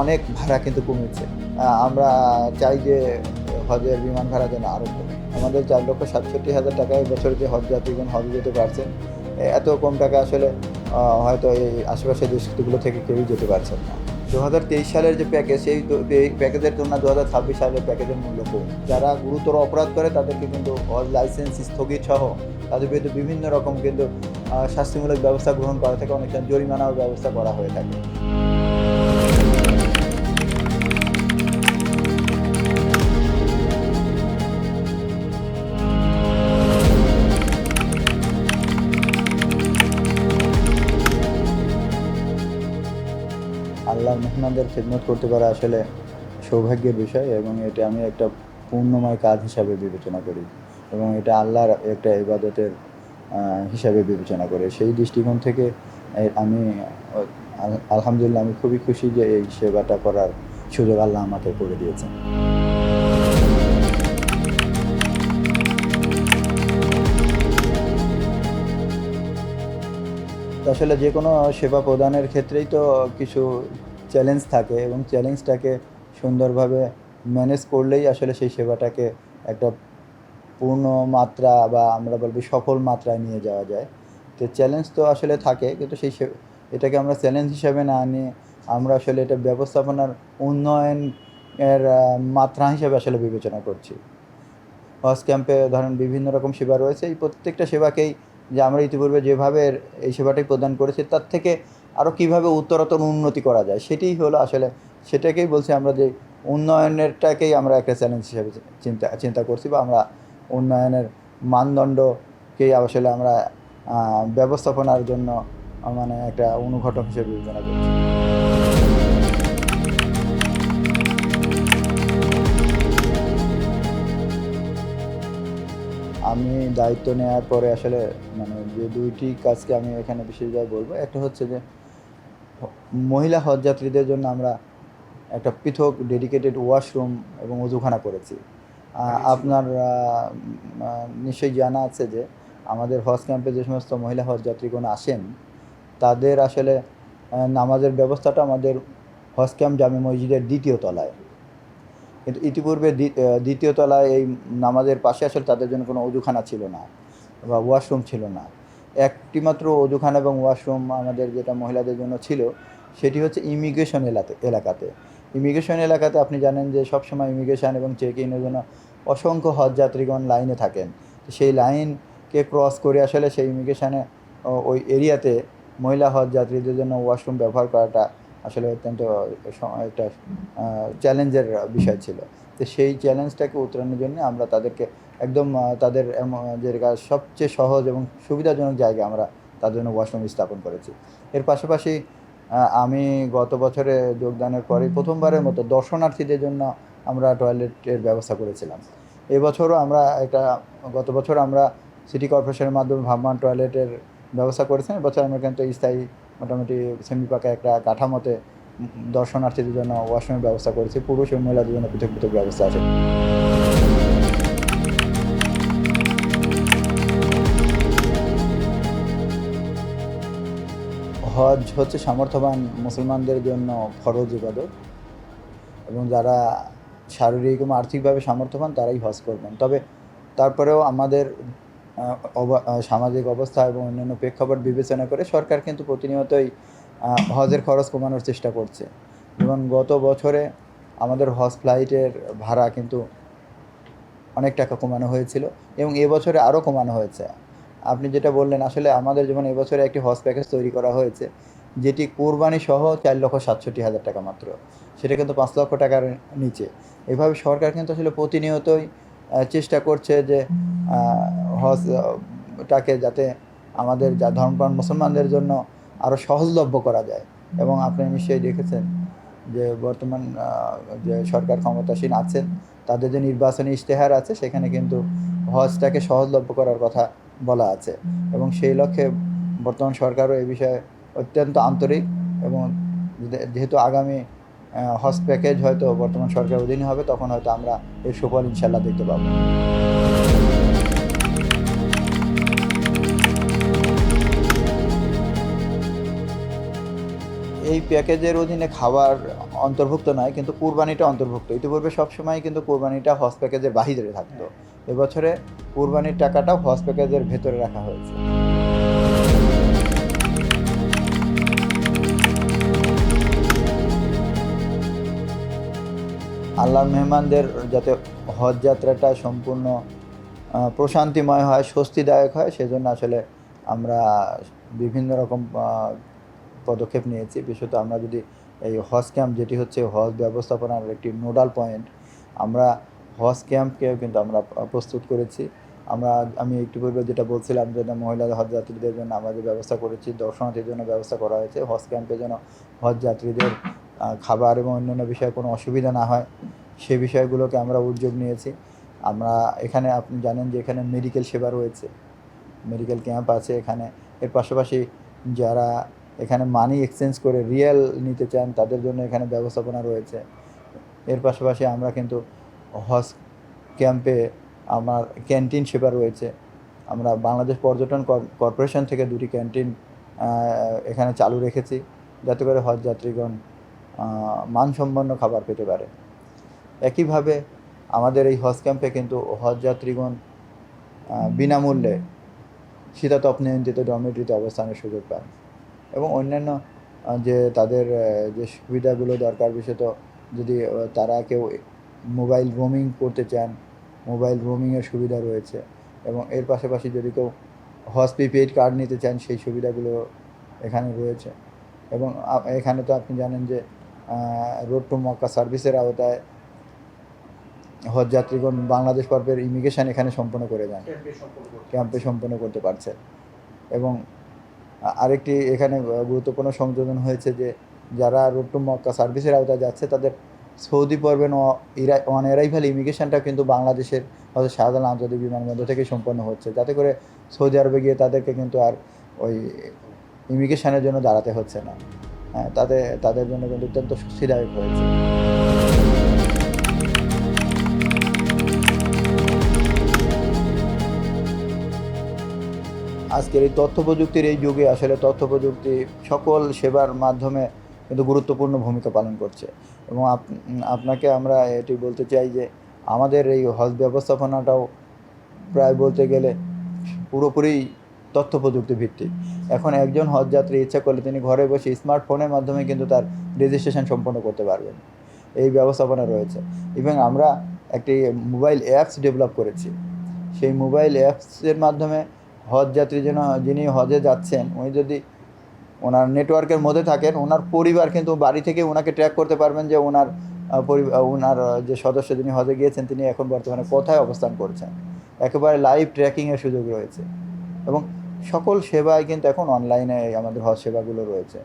অনেক ভাড়া কিন্তু কমেছে। আমরা চাই যে হজের বিমান ভাড়া যেন আরও কমে। আমাদের 4,67,000 টাকায় বছর যে হজ যাত্রীগণ হজে যেতে পারছেন, এত কম টাকা আসলে হয়তো এই আশেপাশের দেশগুলো থেকে কেউই যেতে পারছেন না। 2023 সালের যে প্যাকেজ, সেই এই প্যাকেজের তুলনায় 2026 সালের প্যাকেজের মূল্য কম। যারা গুরুতর অপরাধ করে তাদেরকে কিন্তু হজ লাইসেন্স স্থগিত সহ তাদের বিরুদ্ধে বিভিন্ন রকম কিন্তু শাস্তিমূলক ব্যবস্থা গ্রহণ করা থাকে, অনেক সময় জরিমানার ব্যবস্থা করা হয়ে থাকে। আল্লাহর মেহমানদের খেদমত করতে পারা আসলে সৌভাগ্যের বিষয়, এবং এটা আমি একটা পুণ্যময় কাজ হিসাবে বিবেচনা করি, এবং এটা আল্লাহর একটা ইবাদতের হিসাবে বিবেচনা করে। সেই দৃষ্টিকোণ থেকে আমি আলহামদুলিল্লাহ আমি খুবই খুশি যে এই সেবাটা করার সুযোগ আল্লাহ আমাকে করে দিয়েছেন। তো আসলে যে কোনো সেবা প্রদানের ক্ষেত্রেই তো কিছু চ্যালেঞ্জ থাকে, এবং চ্যালেঞ্জটাকে সুন্দরভাবে ম্যানেজ করলেই আসলে সেই সেবাটাকে একটা পূর্ণ মাত্রা বা আমরা বলবো সফল মাত্রায় নিয়ে যাওয়া যায়। তো চ্যালেঞ্জ তো আসলে থাকে, কিন্তু এটাকে আমরা চ্যালেঞ্জ হিসাবে না নিয়ে আমরা আসলে এটা ব্যবস্থাপনার উন্নয়নের মাত্রা হিসাবে আসলে বিবেচনা করছি। হজ ক্যাম্পে ধরেন বিভিন্ন রকম সেবা রয়েছে, এই প্রত্যেকটা সেবাকেই যে আমরা ইতিপূর্বে যেভাবে এই সেবাটাই প্রদান করেছি তার থেকে আরও কীভাবে উত্তরোত্তর উন্নতি করা যায়, সেটাই হলো আসলে, সেটাকেই বলছি আমরা যে উন্নয়নেরটাকেই আমরা একটা চ্যালেঞ্জ হিসাবে চিন্তা করছি, বা আমরা উন্নয়নের মানদণ্ডকেই আসলে আমরা ব্যবস্থাপনার জন্য মানে একটা অনুঘটক হিসেবে বিবেচনা করছি। আমি দায়িত্ব নেওয়ার পরে আসলে মানে যে দুইটি কাজকে আমি এখানে বিশেষভাবে বলবো, একটা হচ্ছে যে মহিলা হজযাত্রীদের জন্য আমরা একটা পৃথক ডেডিকেটেড ওয়াশরুম এবং অজুখানা করেছি। আপনার নিশ্চয়ই জানা আছে যে আমাদের হজ ক্যাম্পে যে সমস্ত মহিলা হজযাত্রীগণ আসেন তাদের আসলে নামাজের ব্যবস্থাটা আমাদের হজ ক্যাম্প জামে মসজিদের 2য় তলায়, কিন্তু ইতিপূর্বে 2য় তলায় এই নামাজের পাশে আসলে তাদের জন্য কোনো অজুখানা ছিল না বা ওয়াশরুম ছিল না। একটি মাত্র অজুখানা এবং ওয়াশরুম আমাদের যেটা মহিলাদের জন্য ছিল, সেটি হচ্ছে ইমিগ্রেশন এলাকাতে। ইমিগ্রেশন এলাকাতে আপনি জানেন যে সবসময় ইমিগ্রেশন এবং চেক ইনের জন্য অসংখ্য হজযাত্রীগণ লাইনে থাকেন। সেই লাইনকে ক্রস করে আসলে সেই ইমিগ্রেশনে ওই এরিয়াতে মহিলা হজযাত্রীদের জন্য ওয়াশরুম ব্যবহার করাটা আসলে অত্যন্ত একটা চ্যালেঞ্জের বিষয় ছিল। তো সেই চ্যালেঞ্জটাকে উত্তরণের জন্য আমরা তাদেরকে একদম তাদের যে সবচেয়ে সহজ এবং সুবিধাজনক জায়গায় আমরা তাদের জন্য ওয়াশরুম স্থাপন করেছি। এর পাশাপাশি আমি গত বছরে যোগদানের পরে প্রথমবারের মতো দর্শনার্থীদের জন্য আমরা টয়লেটের ব্যবস্থা করেছিলাম। এবছরও গত বছর আমরা সিটি কর্পোরেশনের মাধ্যমে ভ্রাম্যমাণ টয়লেটের ব্যবস্থা করেছেন। এবছর আমরা কিন্তু স্থায়ী মোটামুটি সেমি পাকা একটা কাঠামোতে দর্শনার্থীদের জন্য ওয়াশরুমের ব্যবস্থা করেছি। পুরুষ এবং মহিলাদের জন্য পৃথক পৃথক ব্যবস্থা আছে। হজ হচ্ছে সামর্থ্যবান মুসলমানদের জন্য ফরজ ইবাদত, এবং যারা শারীরিক এবং আর্থিকভাবে সামর্থ্যবান তারাই হজ করবেন। তবে তারপরেও আমাদের সামাজিক অবস্থা এবং অন্যান্য প্রেক্ষাপট বিবেচনা করে সরকার কিন্তু প্রতিনিয়তই হজের খরচ কমানোর চেষ্টা করছে। যেমন গত বছরে আমাদের হজ ফ্লাইটের ভাড়া কিন্তু অনেক টাকা কমানো হয়েছিল, এবং এবছরে আরও কমানো হয়েছে। আপনি যেটা বললেন, আসলে আমাদের যেমন এবছরে একটি হজ প্যাকেজ তৈরি করা হয়েছে যেটি কোরবানি সহ 4,67,000 টাকা মাত্র, সেটা কিন্তু 5 লক্ষ টাকার নিচে। এভাবে সরকার কিন্তু আসলে প্রতিনিয়তই চেষ্টা করছে যে হজটাকে যাতে আমাদের ধর্মপ্রাণ মুসলমানদের জন্য আরও সহজলভ্য করা যায়। এবং আপনি নিশ্চয়ই দেখেছেন যে বর্তমান যে সরকার ক্ষমতাসীন আছেন তাদের যে নির্বাচনী ইশতেহার আছে সেখানে কিন্তু হজটাকে সহজলভ্য করার কথা বলা আছে, এবং সেই লক্ষ্যে বর্তমান সরকারও এই বিষয়ে অত্যন্ত আন্তরিক। এবং যেহেতু আগামী হজ প্যাকেজ হয়তো বর্তমান সরকারের অধীনে হবে, তখন হয়তো আমরা এর সুফল ইনশাল্লাহ দেখতে পাবো। এই প্যাকেজের অধীনে খাবার অন্তর্ভুক্ত নয়, কিন্তু কুরবানিটা অন্তর্ভুক্ত। ইতিপূর্বে সবসময় কিন্তু কুরবানিটা হজ প্যাকেজের বাহিরে থাকতো। এবছরে কুরবানির টাকাটাও হজ প্যাকেজের ভেতরে রাখা হয়েছে। আল্লাহর মেহমানদের যাতে হজ যাত্রাটা সম্পূর্ণ প্রশান্তিময় হয়, স্বস্তিদায়ক হয়, সেজন্য আসলে আমরা বিভিন্ন রকম পদক্ষেপ নিয়েছি। বিশেষত আমরা যদি এই হজ ক্যাম্প, যেটি হচ্ছে হজ ব্যবস্থাপনার একটি নোডাল পয়েন্ট, আমরা হজ ক্যাম্পকেও কিন্তু আমরা প্রস্তুত করেছি। আমি একটু পূর্বে যেটা বলছিলাম যে মহিলা হজ যাত্রীদের জন্য আমরা যে ব্যবস্থা করেছি, দর্শনার্থীদের জন্য ব্যবস্থা করা হয়েছে। হজ ক্যাম্পে যেন হজ যাত্রীদের খাবার এবং অন্যান্য বিষয়ে কোনো অসুবিধা না হয়, সে বিষয়গুলোকে আমরা উদ্যোগ নিয়েছি। আমরা এখানে, আপনি জানেন যে এখানে মেডিকেল সেবা রয়েছে, মেডিকেল ক্যাম্প আছে এখানে। এর পাশাপাশি যারা এখানে মানি এক্সচেঞ্জ করে রিয়েল নিতে চান, তাদের জন্য এখানে ব্যবস্থাপনা রয়েছে। এর পাশাপাশি আমরা কিন্তু হজ ক্যাম্পে আমার ক্যান্টিন সেবা রয়েছে। আমরা বাংলাদেশ পর্যটন কর্পোরেশন থেকে 2টি ক্যান্টিন এখানে চালু রেখেছি, যাতে করে হজ যাত্রীগণ মানসম্পন্ন খাবার পেতে পারে। একইভাবে আমাদের এই হজ ক্যাম্পে কিন্তু হজ যাত্রীগণ বিনামূল্যে শীতাতপ নিয়ন্ত্রিত ডরমিটরিতে অবস্থানের সুযোগ পান, এবং অন্যান্য যে তাদের যে সুবিধাগুলো দরকার, বিশেষত যদি তারা কেউ মোবাইল রোমিং করতে চান, মোবাইল রোমিংয়ের সুবিধা রয়েছে। এবং এর পাশাপাশি যদি কেউ হজ প্রিপেইড কার্ড নিতে চান, সেই সুবিধাগুলো এখানে রয়েছে। এবং এখানে তো আপনি জানেন যে রোড টু মক্কা সার্ভিসের আওতায় হজ যাত্রীগণ বাংলাদেশ পর্বের ইমিগ্রেশন এখানে সম্পন্ন করে যান, ক্যাম্পে সম্পন্ন করতে পারছে। এবং আরেকটি এখানে গুরুত্বপূর্ণ সংযোজন হয়েছে যে যারা রোড টু মক্কা সার্ভিসের আওতায় যাচ্ছে, তাদের সৌদি পর্বে অন অ্যারাইভাল ইমিগ্রেশনটা কিন্তু বাংলাদেশের হয়তো শাহজালাল আন্তর্জাতিক বিমানবন্দর থেকে সম্পন্ন হচ্ছে, যাতে করে সৌদি আরবে গিয়ে তাদেরকে কিন্তু আর ওই ইমিগ্রেশনের জন্য দাঁড়াতে হচ্ছে না। হ্যাঁ, তাদের জন্য কিন্তু অত্যন্ত স্বস্তিদায়ক হয়েছে। আজকের এই তথ্য প্রযুক্তির এই যুগে আসলে তথ্য প্রযুক্তি সকল সেবার মাধ্যমে কিন্তু গুরুত্বপূর্ণ ভূমিকা পালন করছে। এবং আপনাকে আমরা এটি বলতে চাই যে আমাদের এই হজ ব্যবস্থাপনাটাও প্রায় বলতে গেলে পুরোপুরি তথ্য প্রযুক্তি ভিত্তিক। এখন একজন হজ যাত্রী ইচ্ছা করলে তিনি ঘরে বসে স্মার্টফোনের মাধ্যমে কিন্তু তার রেজিস্ট্রেশন সম্পন্ন করতে পারবেন, এই ব্যবস্থাপনা রয়েছে। এবং আমরা একটি মোবাইল অ্যাপস ডেভেলপ করেছি। সেই মোবাইল অ্যাপসের মাধ্যমে হজ যাত্রী যিনি হজে যাচ্ছেন, উনি যদি ওনার নেটওয়ার্কের মধ্যে থাকেন, ওনার পরিবার কিন্তু বাড়ি থেকে ওনাকে ট্র্যাক করতে পারবেন যে ওনার যে সদস্য যিনি হজে গিয়েছেন, তিনি এখন বর্তমানে কোথায় অবস্থান করছেন। একেবারে লাইভ ট্র্যাকিংয়ের সুযোগ রয়েছে। এবং সকল সেবাই কিন্তু এখন অনলাইনে আমাদের হজ সেবাগুলো রয়েছে।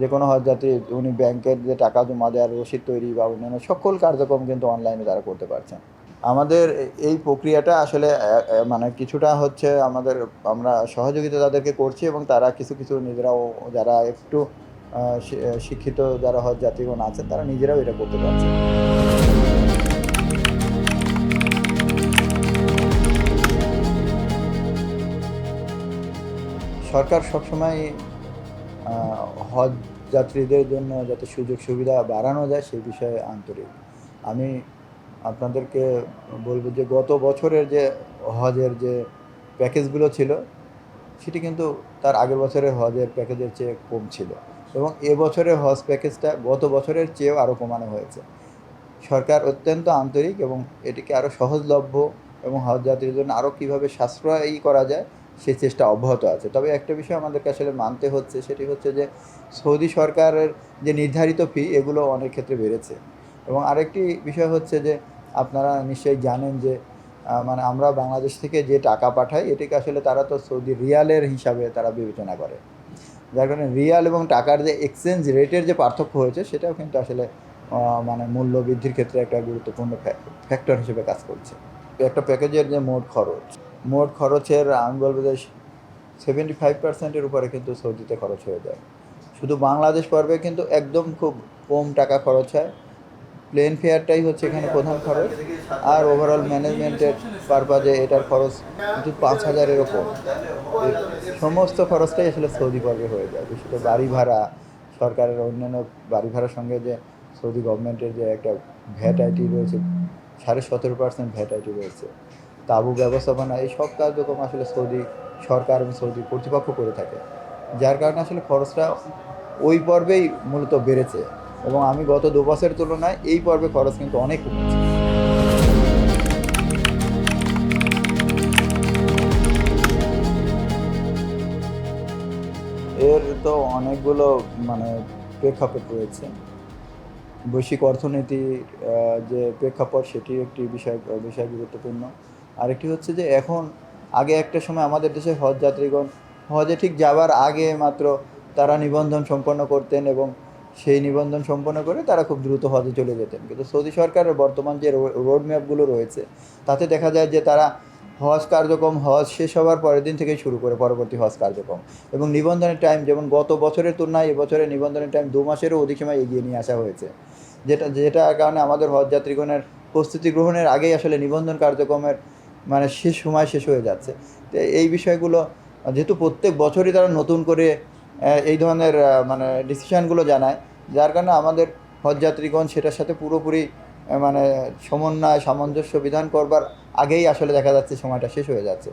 যে কোনো হজ যাত্রী উনি ব্যাংকের যে টাকা জমা দেওয়ার রসিদ তৈরি বা অন্যান্য সকল কার্যক্রম কিন্তু অনলাইনে তারা করতে পারছেন। আমাদের এই প্রক্রিয়াটা আসলে মানে কিছুটা হচ্ছে আমরা সহযোগিতা তাদেরকে করছি, এবং তারা কিছু নিজেরাও, যারা একটু শিক্ষিত যারা হজ যাত্রীগণ আছেন, তারা নিজেরাও এটা করতে পারছে। সরকার সবসময় হজ যাত্রীদের জন্য যাতে সুযোগ সুবিধা বাড়ানো যায় সেই বিষয়ে আন্তরিক। আমি আপনাদেরকে বলবো যে গত বছরের যে হজের যে প্যাকেজগুলো ছিল, সেটি কিন্তু তার আগের বছরের হজের প্যাকেজের চেয়ে কম ছিল, এবং এবছরের হজ প্যাকেজটা গত বছরের চেয়েও আরও কমানো হয়েছে। সরকার অত্যন্ত আন্তরিক এবং এটিকে আরও সহজলভ্য এবং হজ যাত্রীদের জন্য আরও কীভাবে সাশ্রয়ী করা যায় সেই চেষ্টা অব্যাহত আছে। তবে একটা বিষয় আমাদেরকে আসলে মানতে হচ্ছে, সেটি হচ্ছে যে সৌদি সরকারের যে নির্ধারিত ফি, এগুলো অনেক ক্ষেত্রে বেড়েছে। এবং আরেকটি বিষয় হচ্ছে যে আপনারা নিশ্চয়ই জানেন যে মানে আমরা বাংলাদেশ থেকে যে টাকা পাঠাই, এটিকে আসলে তারা তো সৌদি রিয়ালের হিসাবে তারা বিবেচনা করে, যার কারণে রিয়াল এবং টাকার যে এক্সচেঞ্জ রেটের যে পার্থক্য হয়েছে, সেটাও কিন্তু আসলে মানে মূল্য বৃদ্ধির ক্ষেত্রে একটা গুরুত্বপূর্ণ ফ্যাক্টর হিসেবে কাজ করছে। একটা প্যাকেজের যে মোট খরচের আমি বলবো যে 75%-এর উপরে কিন্তু সৌদিতে খরচ হয়ে যায়। শুধু বাংলাদেশ পর্বে কিন্তু একদম খুব কম টাকা খরচ হয়। প্লেন ফেয়ারটাই হচ্ছে এখানে প্রধান খরচ, আর ওভারঅল ম্যানেজমেন্টের পারপাজে এটার খরচ কিন্তু 5,000-এরও কম। সমস্ত খরচটাই আসলে সৌদি পর্বে হয়ে যায়। বিশেষত বাড়ি ভাড়া, সরকারের অন্যান্য বাড়ি ভাড়ার সঙ্গে যে সৌদি গভর্নমেন্টের যে একটা ভ্যাট আইটি রয়েছে, 17.5% ভ্যাট আইটি রয়েছে, তাঁবু ব্যবস্থাপনা, এই সব কার্যক্রম আসলে সৌদি সরকার এবং সৌদি কর্তৃপক্ষ করে থাকে, যার কারণে আসলে খরচটা ওই পর্বেই মূলত বেড়েছে। এবং আমি গত 2 বছরের তুলনায় এই পর্বে খরচ কিন্তু অনেক কমেছে। এর তো অনেকগুলো মানে প্রেক্ষাপট রয়েছে। বৈশ্বিক অর্থনীতির যে প্রেক্ষাপট, সেটি একটি বিষয় গুরুত্বপূর্ণ। আরেকটি হচ্ছে যে এখন, আগে একটা সময় আমাদের দেশে হজ যাত্রীগণ হজে ঠিক যাওয়ার আগে মাত্র তারা নিবন্ধন সম্পন্ন করতেন এবং সেই নিবন্ধন সম্পন্ন করে তারা খুব দ্রুত হজে চলে যেতেন। কিন্তু সৌদি সরকারের বর্তমান যে রোড ম্যাপগুলো রয়েছে, তাতে দেখা যায় যে তারা হজ কার্যক্রম হজ শেষ হওয়ার পরের দিন থেকেই শুরু করে পরবর্তী হজ কার্যক্রম, এবং নিবন্ধনের টাইম যেমন গত বছরের তুলনায় এবছরে নিবন্ধনের টাইম 2 মাসেরও অধিক সময় এগিয়ে নিয়ে আসা হয়েছে, যেটার কারণে আমাদের হজ যাত্রীগণের প্রস্তুতি গ্রহণের আগেই আসলে নিবন্ধন কার্যক্রমের মানে শেষ হয়ে যাচ্ছে। তো এই বিষয়গুলো যেহেতু প্রত্যেক বছরই তারা নতুন করে এই ধরনের মানে ডিসিশানগুলো জানায়, যার কারণে আমাদের হজ যাত্রীগণ সেটার সাথে পুরোপুরি মানে সমন্বয় সামঞ্জস্য বিধান করবার আগেই আসলে দেখা যাচ্ছে সময়টা শেষ হয়ে যাচ্ছে।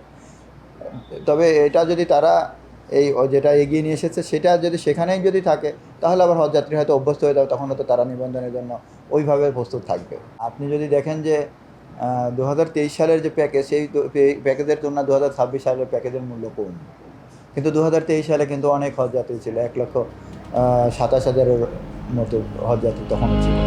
তবে এটা যদি তারা যেটা এগিয়ে নিয়ে এসেছে সেটা যদি সেখানেই যদি থাকে, তাহলে আবার হজযাত্রী হয়তো অভ্যস্ত হয়ে যাবে, তখন হয়তো তারা নিবন্ধনের জন্য ওইভাবে প্রস্তুত থাকবে। আপনি যদি দেখেন যে 2023 সালের যে প্যাকেজ, সেই প্যাকেজের তুলনায় 2026 সালের প্যাকেজের মূল্য কম, কিন্তু 2023 সালে কিন্তু অনেক হজযাত্রী ছিল, 1,27,000-এর মতো হজযাত্রী তখনও ছিল।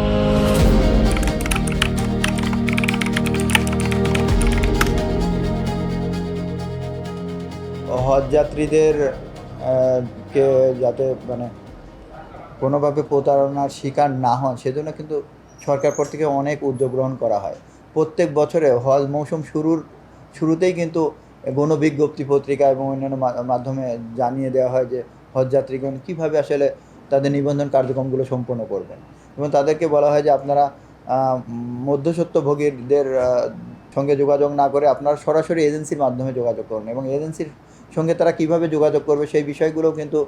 হজযাত্রীদের কে যাতে মানে কোনোভাবে প্রতারণার শিকার না হন, সেজন্য কিন্তু সরকার পর থেকে অনেক উদ্যোগ গ্রহণ করা হয়। প্রত্যেক বছরে হজ মৌসুম শুরুতেই কিন্তু গণবিজ্ঞপ্তি পত্রিকা এবং অন্যান্য মাধ্যমে জানিয়ে দেওয়া হয় যে হজযাত্রীগণ কীভাবে আসলে তাদের নিবন্ধন কার্যক্রমগুলো সম্পন্ন করবেন, এবং তাদেরকে বলা হয় যে আপনারা মধ্যস্বত্বভোগীদের সঙ্গে যোগাযোগ না করে আপনারা সরাসরি এজেন্সির মাধ্যমে যোগাযোগ করুন, এবং এজেন্সির সঙ্গে তারা কিভাবে যোগাযোগ করবে সেই বিষয়গুলোও কিন্তু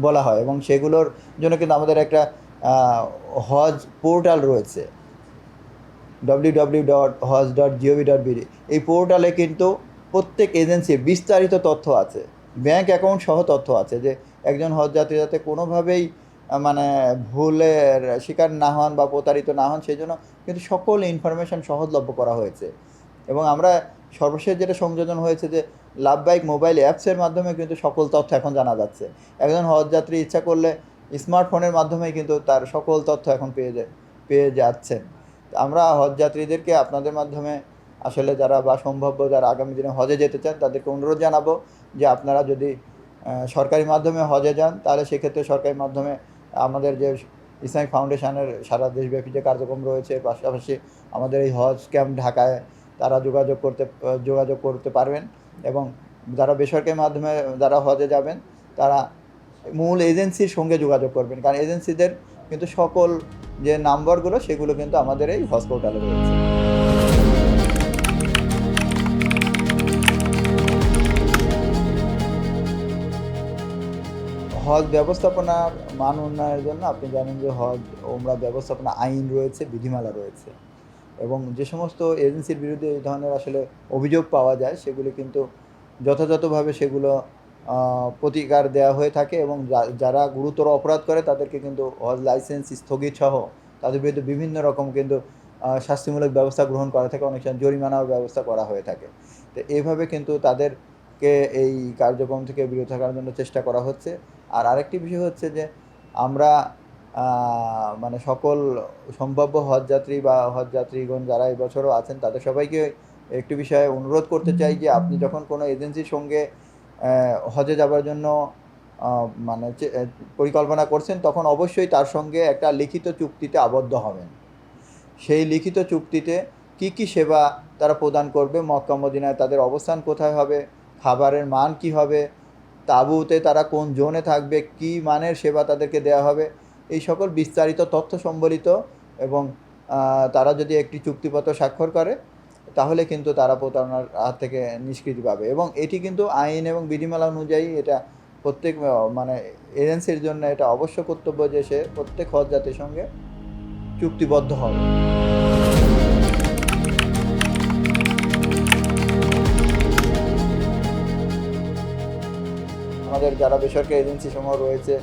বলা হয়। এবং সেগুলোর জন্য কিন্তু আমাদের একটা হজ পোর্টাল রয়েছে, www.hoj.gov.bd। এই পোর্টালে কিন্তু প্রত্যেক এজেন্সির বিস্তারিত তথ্য আছে, ব্যাংক অ্যাকাউন্ট সহ তথ্য আছে, যে একজন হজযাত্রী যাতে কোনোভাবেই মানে ভুলের শিকার না হন বা প্রতারিত না হন, সেই জন্য কিন্তু সকল ইনফরমেশান সহজলভ্য করা হয়েছে। এবং আমরা সর্বশেষ যেটা সংযোজন হয়েছে যে লাভবাইক মোবাইল অ্যাপসের মাধ্যমে কিন্তু সকল তথ্য এখন জানা যাচ্ছে। একজন হজযাত্রী ইচ্ছা করলে স্মার্টফোনের মাধ্যমেই কিন্তু তার সকল তথ্য এখন পেয়ে যাচ্ছেন। আমরা হজযাত্রীদেরকে আপনাদের মাধ্যমে আসলে যারা আগামী দিনে হজে যেতে চান, তাদেরকে অনুরোধ জানাবো যে আপনারা যদি সরকারি মাধ্যমে হজে যান, তাহলে সেক্ষেত্রে সরকারি মাধ্যমে আমাদের যে ইসলামিক ফাউন্ডেশনের সারা দেশব্যাপী যে কার্যক্রম রয়েছে, পাশাপাশি আমাদের এই হজ ক্যাম্প ঢাকায় তারা যোগাযোগ করতে পারবেন। এবং যারা বেসরকারি মাধ্যমে যারা হজে যাবেন, তারা মূল এজেন্সির সঙ্গে যোগাযোগ করবেন, কারণ এজেন্সিদের কিন্তু সকল যে নাম্বারগুলো সেগুলো কিন্তু আমাদের এই হজ পোর্টালে রয়েছে। হজ ব্যবস্থাপনার মান উন্নয়নের জন্য আপনি জানেন যে হজ ওমরা ব্যবস্থাপনা আইন রয়েছে, বিধিমালা রয়েছে, এবং যে সমস্ত এজেন্সির বিরুদ্ধে এই ধরনের আসলে অভিযোগ পাওয়া যায়, সেগুলি কিন্তু যথাযথভাবে সেগুলো প্রতিকার দেওয়া হয়ে থাকে, এবং যারা গুরুতর অপরাধ করে তাদেরকে কিন্তু হজ লাইসেন্স স্থগিত সহ তাদের বিরুদ্ধে বিভিন্ন রকম কিন্তু শাস্তিমূলক ব্যবস্থা গ্রহণ করা থাকে, অনেক সময় জরিমানার ব্যবস্থা করা হয়ে থাকে। তো এইভাবে কিন্তু তাদেরকে এই কার্যক্রম থেকে বিরত থাকার জন্য চেষ্টা করা হচ্ছে। আর আরেকটি বিষয় হচ্ছে যে আমরা মানে সকল সম্ভাব্য হজযাত্রী বা হজযাত্রীগণ যারা এবছরও আছেন, তাদের সবাইকে একটি বিষয়ে অনুরোধ করতে চাই যে আপনি যখন কোনো এজেন্সির সঙ্গে হজে যাবার জন্য মানে পরিকল্পনা করছেন, তখন অবশ্যই তার সঙ্গে একটা লিখিত চুক্তিতে আবদ্ধ হবেন। সেই লিখিত চুক্তিতে কি কি সেবা তারা প্রদান করবে, মক্কা মদিনায় তাদের অবস্থান কোথায় হবে, খাবারের মান কি হবে, তাঁবুতে তারা কোন জোনে থাকবে, কি মানের সেবা তাদেরকে দেওয়া হবে, এই সকল বিস্তারিত তথ্য সম্বলিত, এবং তারা যদি একটি চুক্তিপত্র স্বাক্ষর করে, তাহলে কিন্তু তারা প্রতারণার হাত থেকে নিষ্কৃতি পাবে। এবং এটি কিন্তু আইন এবং বিধিমালা অনুযায়ী এটা প্রত্যেক মানে এজেন্সির জন্য এটা অবশ্য কর্তব্য যে সে প্রত্যেক হজযাত্রীর সঙ্গে চুক্তিবদ্ধ হবে। আমাদের যারা বেসরকারি এজেন্সি সমূহ রয়েছে,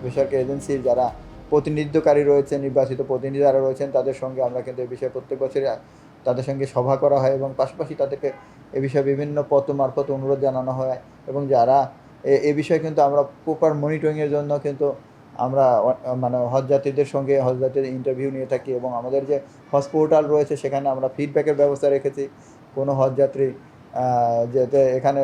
বেসরকারি এজেন্সির যারা প্রতিনিধিত্বকারী রয়েছেন, নির্বাচিত প্রতিনিধি যারা রয়েছেন, তাদের সঙ্গে আমরা কিন্তু এ বিষয়ে প্রত্যেক বছরই তাদের সঙ্গে সভা করা হয় এবং পাশাপাশি তাদেরকে এ বিষয়ে বিভিন্ন পত্র মারফত অনুরোধ জানানো হয় এবং যারা এ বিষয়ে কিন্তু আমরা প্রপার মনিটরিংয়ের জন্য কিন্তু আমরা মানে হজ যাত্রীদের সঙ্গে হজ যাত্রীদের ইন্টারভিউ নিয়ে থাকি এবং আমাদের যে হজ পোর্টাল রয়েছে সেখানে আমরা ফিডব্যাকের ব্যবস্থা রেখেছি। কোনো হজ যাত্রী যাতে এখানে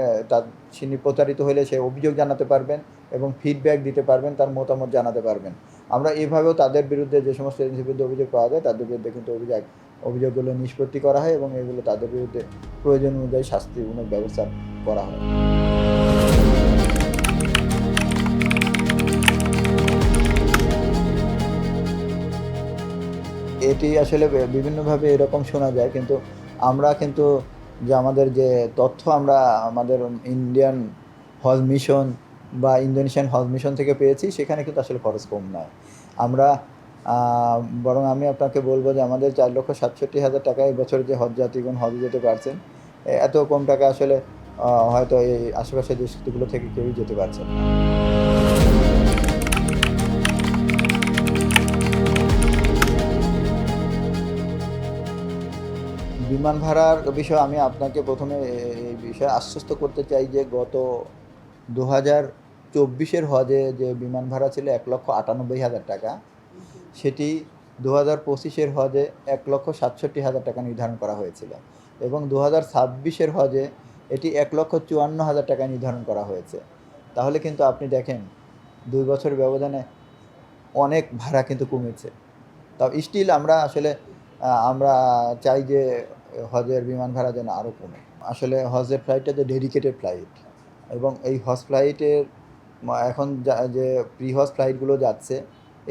তিনি প্রতারিত হলে সে অভিযোগ জানাতে পারবেন এবং ফিডব্যাক দিতে পারবেন, তার মতামত জানাতে পারবেন। আমরা এভাবেও তাদের বিরুদ্ধে যে সমস্ত এজেন্সির বিরুদ্ধে অভিযোগ পাওয়া যায় তাদের বিরুদ্ধে কিন্তু অভিযোগগুলো নিষ্পত্তি করা হয় এবং এগুলো তাদের বিরুদ্ধে প্রয়োজন অনুযায়ী শাস্তিমূলক ব্যবস্থা করা হয়। এটি আসলে বিভিন্নভাবে এরকম শোনা যায়, কিন্তু আমরা কিন্তু যে আমাদের যে তথ্য আমরা আমাদের ইন্ডিয়ান হজ মিশন বা ইন্দোনেশিয়ান হজ মিশন থেকে পেয়েছি সেখানে কিন্তু আসলে খরচ কম নয়। আমরা বরং আমি আপনাকে বলবো যে আমাদের 4,67,000 টাকা এই বছর যে হজ যাত্রীগণ হজে যেতে পারছেন, এত কম টাকা আসলে হয়তো এই আশেপাশের দেশগুলো থেকে কেউই যেতে পারছেন না। বিমান ভাড়ার বিষয়ে আমি আপনাকে প্রথমে এই বিষয়ে আশ্বস্ত করতে চাই যে গত 2024-এর হজে যে বিমান ভাড়া ছিল 1,98,000 টাকা, সেটি 2025-এর হজে 1,67,000 টাকা নির্ধারণ করা হয়েছিল এবং 2026-এর হজে এটি 1,54,000 টাকা নির্ধারণ করা হয়েছে। তাহলে কিন্তু আপনি দেখেন 2 বছরের ব্যবধানে অনেক ভাড়া কিন্তু কমেছে। তাও স্টিল আমরা আসলে আমরা চাই যে হজের বিমান ভাড়া যেন আরও কমে। আসলে হজের ফ্লাইটটা যে ডেডিকেটেড ফ্লাইট এবং এই হজ ফ্লাইটের এখন যে প্রি হজ ফ্লাইটগুলো যাচ্ছে,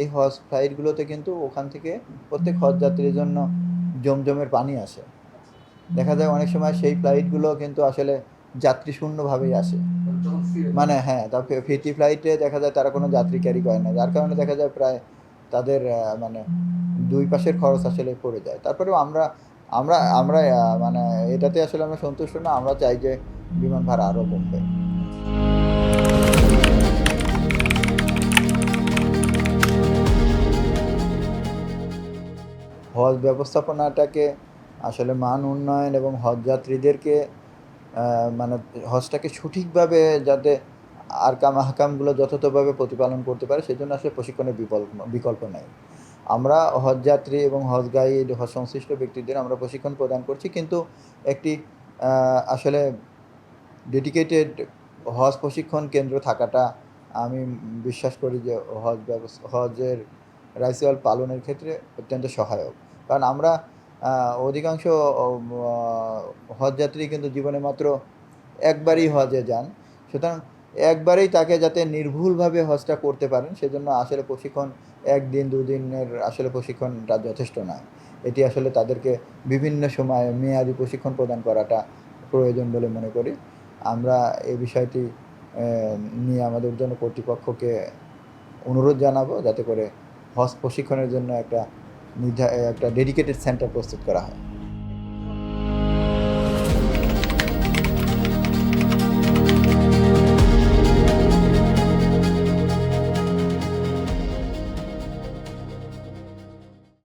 এই হজ ফ্লাইটগুলোতে কিন্তু ওখান থেকে প্রত্যেক হজ যাত্রীর জন্য জমজমের পানি আসে। দেখা যায় অনেক সময় সেই ফ্লাইটগুলো কিন্তু আসলে যাত্রী শূন্যভাবেই আসে। মানে হ্যাঁ, তা ফিরতি ফ্লাইটে দেখা যায় তারা কোনো যাত্রী ক্যারি করে না, যার কারণে দেখা যায় প্রায় তাদের মানে 2 পাশের খরচ আসলে পড়ে যায়। তারপরেও আমরা আমরা আমরা মানে এটাতে আসলে আমরা সন্তুষ্ট না। আমরা চাই যে বিমান ভাড়া আরও কমবে। হজ ব্যবস্থাপনাটাকে আসলে মান উন্নয়ন এবং হজ যাত্রীদেরকে মানে হজটাকে সঠিকভাবে যাতে আহকামগুলো যথাযথভাবে প্রতিপালন করতে পারে সেজন্য আসলে প্রশিক্ষণের বিকল্প নেই। আমরা হজ যাত্রী এবং হজ গাইড, হজ সংশ্লিষ্ট ব্যক্তিদের আমরা প্রশিক্ষণ প্রদান করছি, কিন্তু একটি আসলে ডেডিকেটেড হজ প্রশিক্ষণ কেন্দ্র থাকাটা আমি বিশ্বাস করি যে হজের রাইচুয়াল পালনের ক্ষেত্রে অত্যন্ত সহায়ক। কারণ আমরা অধিকাংশ হজ যাত্রী কিন্তু জীবনে মাত্র একবারই হজে যান, সুতরাং একবারেই তাকে যাতে নির্ভুলভাবে হজটা করতে পারেন সেজন্য আসলে প্রশিক্ষণ 1 দিন 2 দিনের আসলে প্রশিক্ষণটা যথেষ্ট নয়। এটি আসলে তাদেরকে বিভিন্ন সময়ে মেয়াদি প্রশিক্ষণ প্রদান করাটা প্রয়োজন বলে মনে করি। আমরা এই বিষয়টি নিয়ে আমাদের ঊর্ধ্বতন কর্তৃপক্ষকে অনুরোধ জানাবো যাতে করে হজ প্রশিক্ষণের জন্য একটা ডেডিকেটেড সেন্টার প্রস্তুত করা হয়।